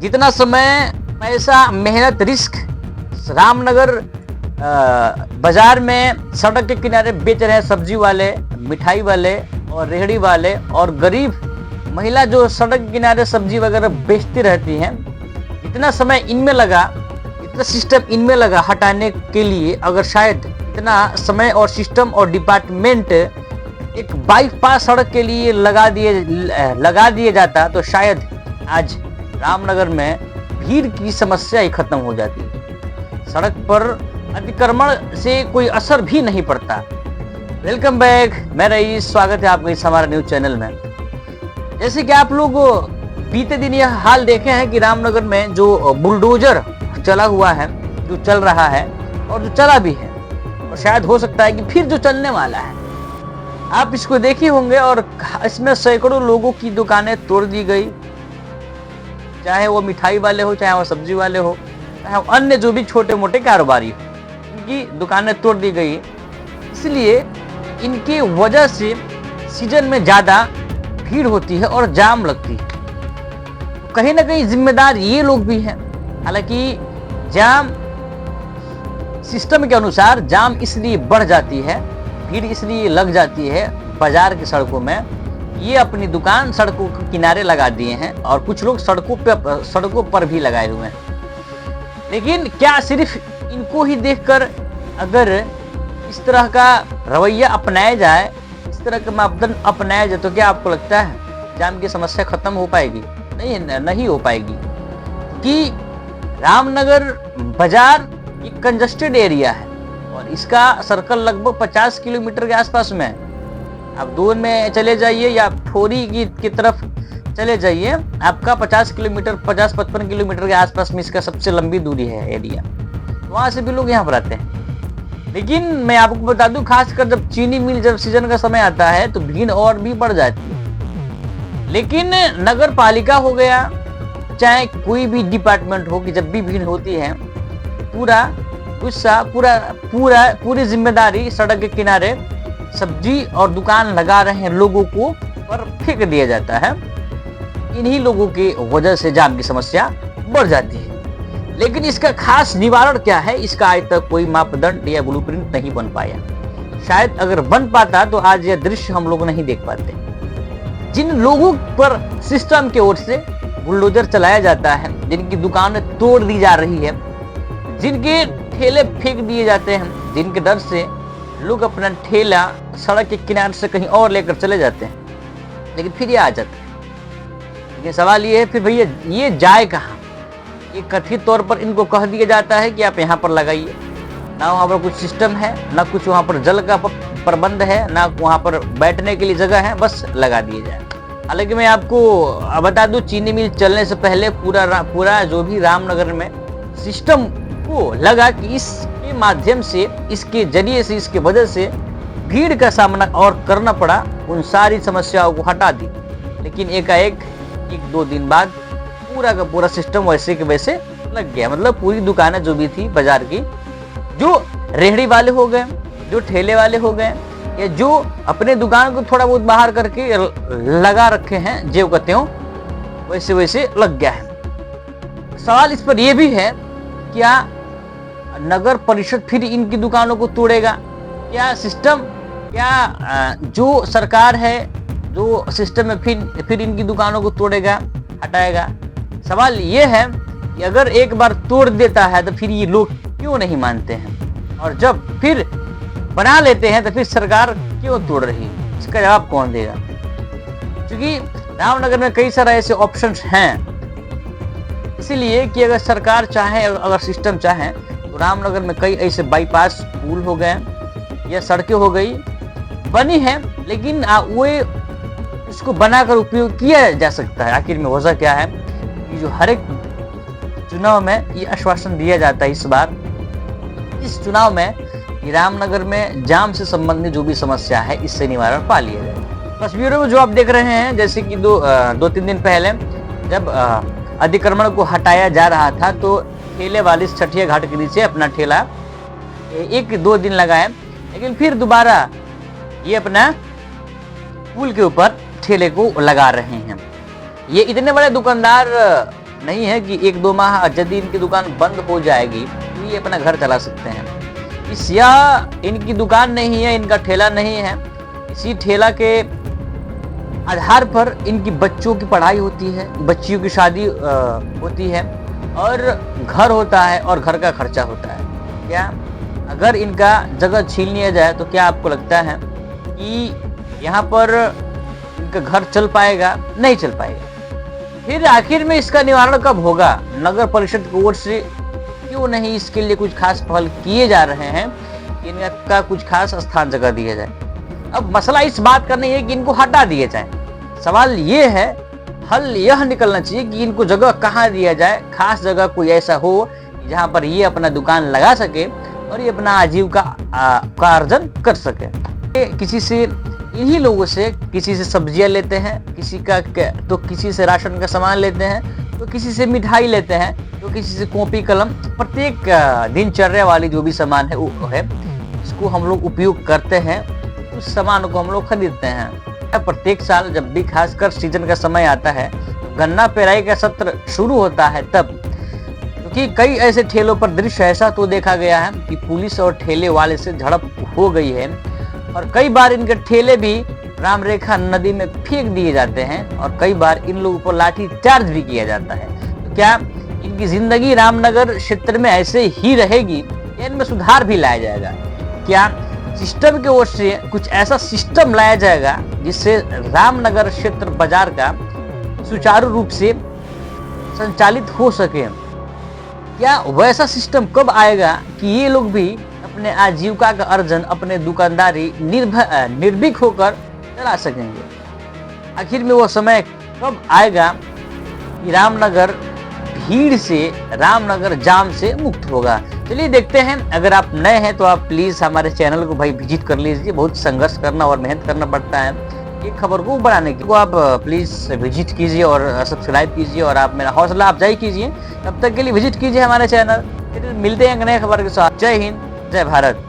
जितना समय, पैसा, मेहनत, रिस्क रामनगर बाजार में सड़क के किनारे बेच रहे हैं सब्जी वाले, मिठाई वाले और रेहड़ी वाले और गरीब महिला जो सड़क के किनारे सब्जी वगैरह बेचती रहती हैं, इतना समय इनमें लगा, इतना सिस्टम इनमें लगा हटाने के लिए। अगर शायद इतना समय और सिस्टम और डिपार्टमेंट एक बाईपास सड़क के लिए लगा दिए जाता तो शायद आज रामनगर में भीड़ की समस्या ही खत्म हो जाती। सड़क पर अतिक्रमण से कोई असर भी नहीं पड़ता। वेलकम बैक, मैं रईस, स्वागत है आपका इस हमारे न्यूज चैनल में। जैसे कि आप लोग बीते दिन यह हाल देखे हैं कि रामनगर में जो बुलडोजर चला हुआ है, जो चल रहा है और जो चला भी है और शायद हो सकता है कि फिर जो चलने वाला है, आप इसको देखे होंगे। और इसमें सैकड़ों लोगों की दुकानें तोड़ दी गई, चाहे वो मिठाई वाले हो, चाहे वो सब्जी वाले हो, चाहे वो अन्य जो भी छोटे मोटे कारोबारी हो, इनकी दुकानें तोड़ दी गई। इसलिए इनकी वजह से सीजन में ज्यादा भीड़ होती है और जाम लगती है। कहीं ना कहीं जिम्मेदार ये लोग भी हैं। हालांकि जाम सिस्टम के अनुसार जाम इसलिए बढ़ जाती है, भीड़ इसलिए लग जाती है बाजार की सड़कों में, ये अपनी दुकान सड़कों के किनारे लगा दिए हैं और कुछ लोग सड़कों पर भी लगाए हुए हैं। लेकिन क्या सिर्फ इनको ही देखकर अगर इस तरह का रवैया अपनाया जाए, इस तरह के मापदंड अपनाया जाए, तो क्या आपको लगता है जाम की समस्या खत्म हो पाएगी? नहीं हो पाएगी। कि रामनगर बाजार एक कंजस्टेड एरिया है और इसका सर्कल लगभग 50 किलोमीटर के आसपास में है। आप दूर में चले जाइए या ठोरी की तरफ चले जाइए, आपका 50-55 किलोमीटर के आसपास में इसका सबसे लंबी दूरी है एरिया। वहां से भी लोग यहाँ पर आते हैं। लेकिन मैं आपको बता दूं, खासकर जब चीनी मिल जब सीजन का समय आता है तो भीड़ और भी बढ़ जाती है। लेकिन नगर पालिका हो गया, चाहे कोई भी डिपार्टमेंट हो, कि जब भी भीड़ होती है पूरा गुस्सा, पूरी जिम्मेदारी सड़क के किनारे सब्जी और दुकान लगा रहे हैं लोगों को पर फेंक दिया जाता है। इन्हीं लोगों की वजह से जाम की समस्या बढ़ जाती है। लेकिन इसका खास निवारण क्या है, इसका आज तक कोई मापदंड या ब्लूप्रिंट नहीं बन पाया। शायद अगर बन पाता तो आज यह दृश्य हम लोग नहीं देख पाते। जिन लोगों पर सिस्टम की ओर से बुलडोजर चलाया जाता है, जिनकी दुकानें तोड़ दी जा रही है, जिनके ठेले फेंक दिए जाते हैं, जिनके डर से लोग अपना ठेला सड़क के किनारे से कहीं और लेकर चले जाते हैं, लेकिन फिर ये आ जाता है। लेकिन सवाल ये है, फिर भैया ये जाए कहाँ? ये कथित तौर पर इनको कह दिया जाता है कि आप यहाँ पर लगाइए। ना वहाँ पर कुछ सिस्टम है, ना कुछ वहाँ पर जल का प्रबंध है, ना वहाँ पर बैठने के लिए जगह है, बस लगा दिए जाए। हालांकि मैं आपको बता दूं, चीनी मिल चलने से पहले पूरा जो भी रामनगर में सिस्टम को लगा कि इसके माध्यम से, इसके जरिए से, इसके वजह से भीड़ का सामना और करना पड़ा, उन सारी समस्याओं को हटा दी। लेकिन एकाएक 1-2 दिन बाद पूरा का पूरा सिस्टम वैसे के वैसे लग गया। मतलब पूरी दुकानें जो भी थी बाजार की, जो रेहड़ी वाले हो गए, जो ठेले वाले हो गए, या जो अपने दुकान को थोड़ा बहुत बाहर करके लगा रखे हैं जेब का त्यों, वैसे लग गया है। सवाल इस पर यह भी है, क्या नगर परिषद फिर इनकी दुकानों को तोड़ेगा? क्या सिस्टम, क्या जो सरकार है, जो सिस्टम में फिर इनकी दुकानों को तोड़ेगा, हटाएगा? सवाल ये है कि अगर एक बार तोड़ देता है तो फिर ये लोग क्यों नहीं मानते हैं, और जब फिर बना लेते हैं तो फिर सरकार क्यों तोड़ रही है? इसका जवाब कौन देगा? क्योंकि रामनगर में कई सारे ऐसे ऑप्शंस हैं, इसीलिए कि अगर सरकार चाहे, अगर सिस्टम चाहे, तो रामनगर में कई ऐसे बाईपास पुल हो गए या सड़कें हो गई, बनी है, लेकिन वो इसको बनाकर उपयोग किया जा सकता है। आखिर में वजह क्या है कि जो हर एक चुनाव में ये आश्वासन दिया जाता है, इस बार इस चुनाव में कि रामनगर में जाम से संबंधित जो भी समस्या है, इससे निवारण पा लिया जाए। तस्वीरों में जो आप देख रहे हैं, जैसे कि 2-3 दिन पहले जब अतिक्रमण को हटाया जा रहा था, तो ठेले वाले छठिया घाट के नीचे अपना ठेला 1-2 दिन लगाए, लेकिन फिर दोबारा ये अपना पुल के ऊपर ठेले को लगा रहे हैं। ये इतने बड़े दुकानदार नहीं है कि 1-2 माह यदि इनकी दुकान बंद हो जाएगी तो ये अपना घर चला सकते हैं। यह इनकी दुकान नहीं है, इनका ठेला नहीं है। इसी ठेला के आधार पर इनकी बच्चों की पढ़ाई होती है, बच्चियों की शादी होती है और घर होता है और घर का खर्चा होता है। क्या अगर इनका जगह छीन लिया जाए तो क्या आपको लगता है कि यहाँ पर इनका घर चल पाएगा? नहीं चल पाएगा। फिर आखिर में इसका निवारण कब होगा? नगर परिषद की ओर से क्यों नहीं इसके लिए कुछ खास पहल किए जा रहे हैं, इनका कुछ खास स्थान जगह दिया जाए। अब मसला इस बात का नहीं है कि इनको हटा दिया जाए, सवाल ये है, हल यह निकलना चाहिए कि इनको जगह कहाँ दिया जाए, खास जगह कोई ऐसा हो जहाँ पर ये अपना दुकान लगा सके और ये अपना आजीविका का अर्जन कर सके। किसी से, इन्हीं लोगों से किसी से सब्जियां लेते हैं, किसी से राशन का सामान लेते हैं, तो किसी से मिठाई लेते हैं, तो किसी से कॉपी कलम, प्रत्येक दिनचर्या वाली जो भी सामान है वो है, इसको हम लोग उपयोग करते हैं, उस सामान को हम लोग खरीदते हैं। प्रत्येक साल जब भी खासकर सीजन का समय आता है, गन्ना पेराई का सत्र शुरू होता है तब, क्योंकि कई ऐसे ठेलों पर दृश्य ऐसा तो देखा गया है कि पुलिस और ठेले वाले से झड़प हो गई है और कई बार इनके ठेले भी राम रेखा नदी में फेंक दिए जाते हैं और कई बार इन लोगों पर लाठी चार्ज भी किया जाता है। तो क्या इनकी जिंदगी रामनगर क्षेत्र में ऐसे ही रहेगी या इनमें सुधार भी लाया जाएगा? क्या सिस्टम की ओर से कुछ ऐसा सिस्टम लाया जाएगा जिससे रामनगर क्षेत्र बाजार का सुचारू रूप से संचालित हो सके? क्या वैसा सिस्टम कब आएगा कि ये लोग भी अपने आजीविका का अर्जन, अपने दुकानदारी निर्भीक होकर चला सकेंगे? आखिर में वो समय कब आएगा कि रामनगर भीड़ से, रामनगर जाम से मुक्त होगा? चलिए देखते हैं। अगर आप नए हैं तो आप प्लीज हमारे चैनल को भाई विजिट कर लीजिए। बहुत संघर्ष करना और मेहनत करना पड़ता है एक खबर को बनाने की, वो आप प्लीज विजिट कीजिए और सब्सक्राइब कीजिए और आप मेरा हौसला अफजाई कीजिए। तब तक के लिए विजिट कीजिए हमारे चैनल। फिर मिलते हैं नए खबर के साथ। जय हिंद, जय भारत।